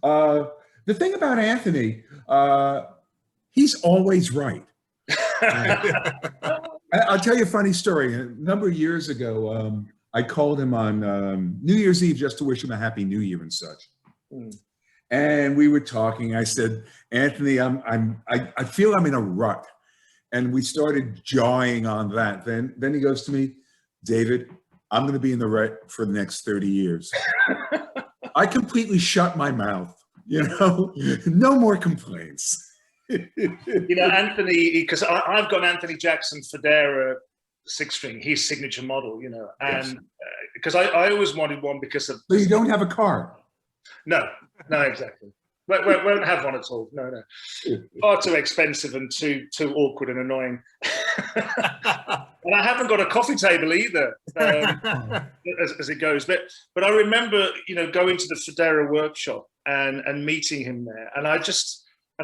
The thing about Anthony, he's always right. I'll tell you a funny story. A number of years ago, I called him on New Year's Eve just to wish him a happy New Year and such. Mm. And we were talking. I said, Anthony, I feel I'm in a rut. And we started jawing on that. Then he goes to me, David, I'm going to be in the rut for the next 30 years. I completely shut my mouth, no more complaints. Anthony, because I've got Anthony Jackson Federa 6-string, his signature model, and because I always wanted one because of. But you don't have a car. No, exactly. Won't have one at all. No. Far too expensive and too awkward and annoying. And I haven't got a coffee table either, as it goes. But I remember, going to the Federa workshop and meeting him there, and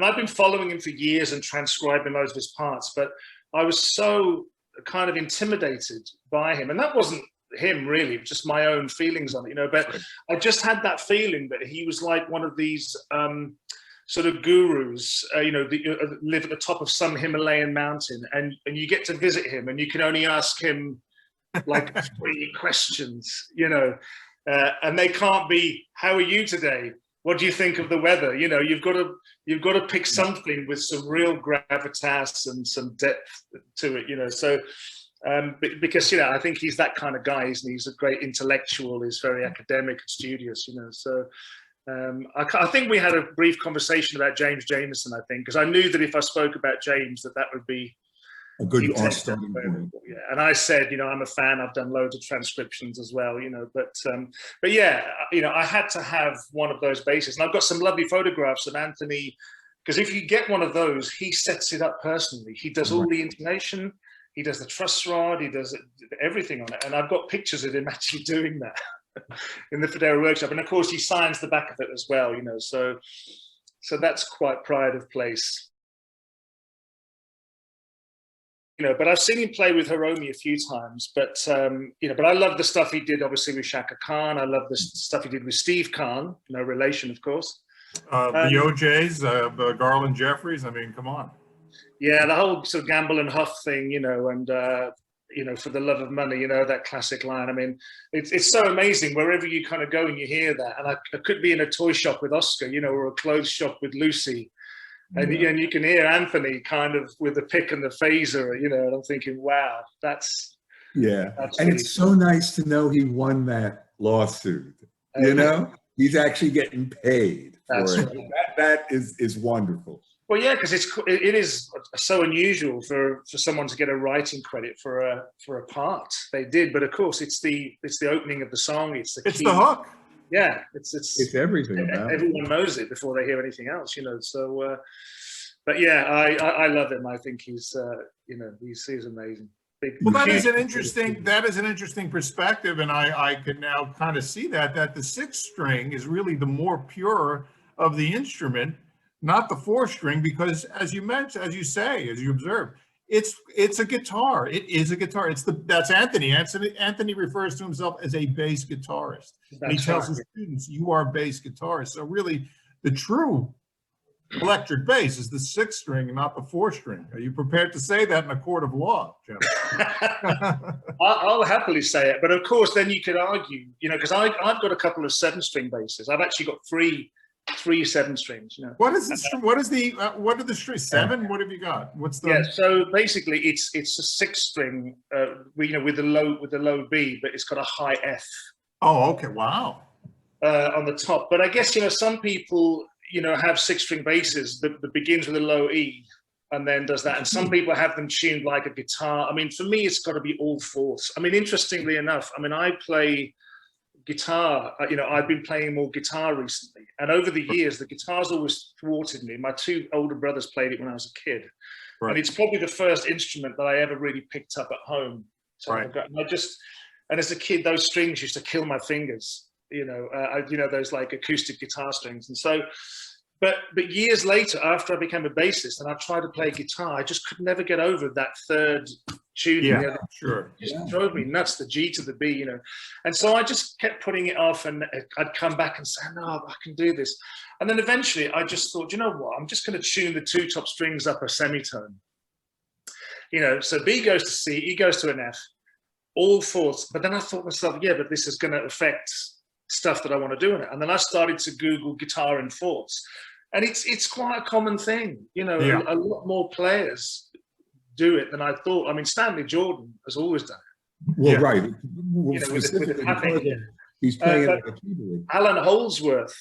I've been following him for years and transcribing loads of his parts, but I was so kind of intimidated by him. And that wasn't him really, just my own feelings on it, but I just had that feeling that he was like one of these sort of gurus, live at the top of some Himalayan mountain, and you get to visit him and you can only ask him like 3 questions, and they can't be, how are you today? What do you think of the weather? You've got to pick something with some real gravitas and some depth to it, so because I think he's that kind of guy, isn't he? He's a great intellectual, he's very academic and studious, so I think we had a brief conversation about James Jamerson, I think, because I knew that if I spoke about James, that would be a good starting point. Yeah, and I said, I'm a fan. I've done loads of transcriptions as well, but yeah, I had to have one of those basses, and I've got some lovely photographs of Anthony, because if you get one of those, he sets it up personally. He does all the intonation, he does the truss rod, he does everything on it, and I've got pictures of him actually doing that in the Federa workshop, and of course he signs the back of it as well, so that's quite pride of place. But I've seen him play with Hiromi a few times, but but I love the stuff he did, obviously, with Shaka Khan. I love the stuff he did with Steve Khan, no relation, of course. The OJs, Garland Jeffries, I mean, come on. Yeah, the whole sort of gamble and huff thing, and for the love of money, that classic line. I mean, it's so amazing wherever you kind of go and you hear that. And I could be in a toy shop with Oscar, or a clothes shop with Lucy. And, and you can hear Anthony kind of with the pick and the phaser, and I'm thinking, wow, that's and really it's so nice to know he won that lawsuit. He's actually getting paid for it. Right. That is wonderful. Well, yeah, because it is so unusual for someone to get a writing credit for a part. They did, but of course, it's the opening of the song. It's the hook. Yeah, it's everything. Everyone knows it before they hear anything else, So, but yeah, I love him. I think he's he's amazing. That is an interesting perspective, and I can now kind of see that the 6-string is really the more pure of the instrument, not the 4-string, because as you mentioned, as you observe, it's a guitar. It is a guitar. That's Anthony. Anthony refers to himself as a bass guitarist. And he tells his students, "You are bass guitarist." So really, the true electric bass is the 6-string, not the 4-string. Are you prepared to say that in a court of law, Jim? I'll happily say it, but of course, then you could argue, because I've got a couple of 7-string basses. I've actually got three 7-strings. What is this? What are the strings? 7? What have you got? What's the? Yeah. So basically, it's a 6-string, with the low B, but it's got a high F. Oh, okay. Wow. On the top, but I guess some people have 6-string basses that begins with a low E and then does that, and some people have them tuned like a guitar. I mean, for me, it's got to be all 4s. I mean, interestingly enough, I play guitar. I've been playing more guitar recently, and over the years, the guitar's always thwarted me. My 2 older brothers played it when I was a kid, and it's probably the first instrument that I ever really picked up at home. So and as a kid, those strings used to kill my fingers. Those like acoustic guitar strings, and so. But years later, after I became a bassist and I tried to play guitar, I just could never get over that 3rd tuning. Yeah, You know, sure. it just drove me nuts, the G to the B, you know. And so I just kept putting it off, and I'd come back and say, no, I can do this. And then eventually I just thought, you know what, I'm just going to tune the two top strings up a semitone. You know, so B goes to C, E goes to an F, all fourths. But then I thought to myself, yeah, but this is going to affect stuff that I want to do in it. And then I started to Google guitar in fourths. And it's quite a common thing. You know, Yeah. a lot more players do it than I thought. I mean, Stanley Jordan has always done it. Well, Yeah. right. You know, with Specifically the tapping. because he's playing it But like a keyboard. Alan Holdsworth,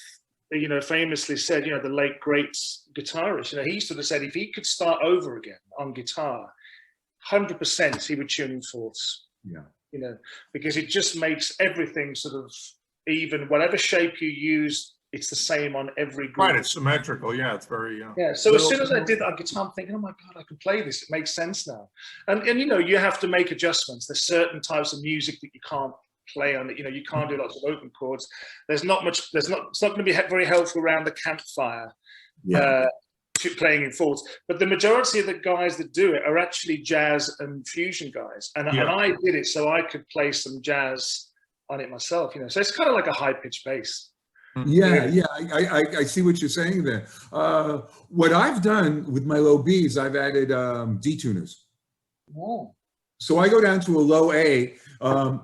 you know, famously said, you know, the late great guitarist, you know, he sort of said if he could start over again on guitar, 100% he would tune in fourths. Yeah. You know, because it just makes everything sort of even. Whatever shape you use, it's the same on every group. Right, it's symmetrical. Yeah, it's very. Yeah. So as soon as I did that on guitar, I'm thinking, oh my God, I can play this. It makes sense now. And you know, you have to make adjustments. There's certain types of music that you can't play on it. You know, you can't do lots of open chords. There's not much. It's not going to be very helpful around the campfire. Yeah. Playing in fourths, but the majority of the guys that do it are actually jazz and fusion guys, and I did it so I could play some jazz on it myself, you know. So it's kind of like a high-pitched bass. Yeah, I see what you're saying there. What I've done with my low Bs, I've added detuners. Oh. So I go down to a low A.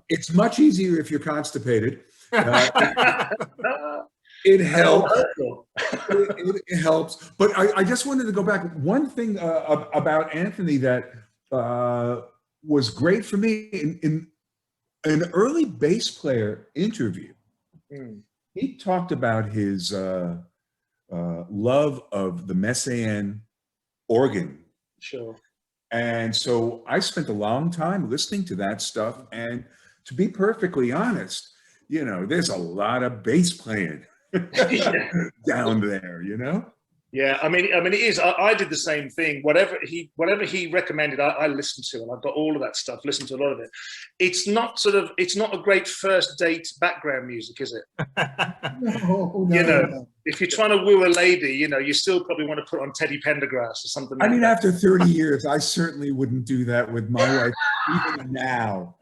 It's much easier if you're constipated. It helps. It helps. But I just wanted to go back. One thing about Anthony that was great for me in an early bass player interview, he talked about his love of the Messiaen organ. Sure. And so I spent a long time listening to that stuff. And to be perfectly honest, you know, there's a lot of bass playing down there, you know? Yeah, I mean, it is. I did the same thing. Whatever he recommended, I listened to, and I've got all of that stuff. Listened to a lot of it. It's not a great first date background music, is it? No, you know, if you're trying to woo a lady, you know, you still probably want to put on Teddy Pendergrass or something. I like mean, that. after 30 years, I certainly wouldn't do that with my wife, even now.